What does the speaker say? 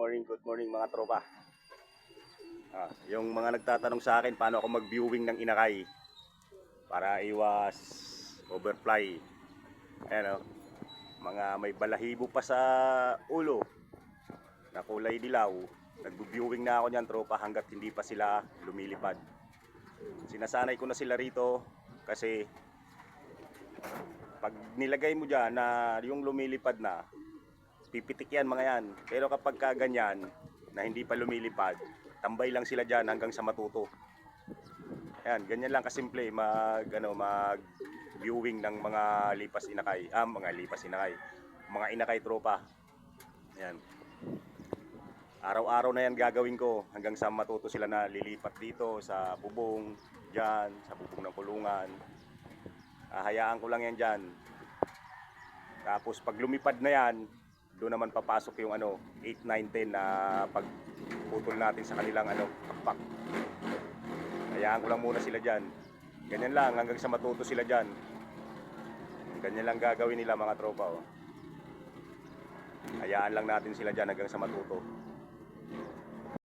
good morning mga tropa. Yung mga nagtatanong sa akin paano ako mag-viewing ng inakay para iwas overfly. Ayan o, mga may balahibo pa sa ulo na kulay dilaw. Nag-viewing na ako niyan tropa hanggat hindi pa sila lumilipad. Sinasanay ko na sila rito kasi pag nilagay mo dyan na yung lumilipad na, pipitik yan mga yan. Pero kapag ganyan na hindi pa lumilipad, tambay lang sila dyan hanggang sa matuto. Ayan, ganyan lang kasimple mag viewing ng mga lipas inakay. Mga inakay tropa. Ayan. Araw-araw na yan gagawin ko hanggang sa matuto sila na lilipat dito sa bubong, dyan, sa bubong ng kulungan. Hayaan ko lang yan dyan. Tapos pag lumipad na yan, doon naman papasok yung 8, 9, 10 na pagputol natin sa kanilang pakpak. Hayaan ko lang muna sila dyan. Ganyan lang hanggang sa matuto sila dyan. Ganyan lang gagawin nila mga tropa. Hayaan lang natin sila dyan hanggang sa matuto.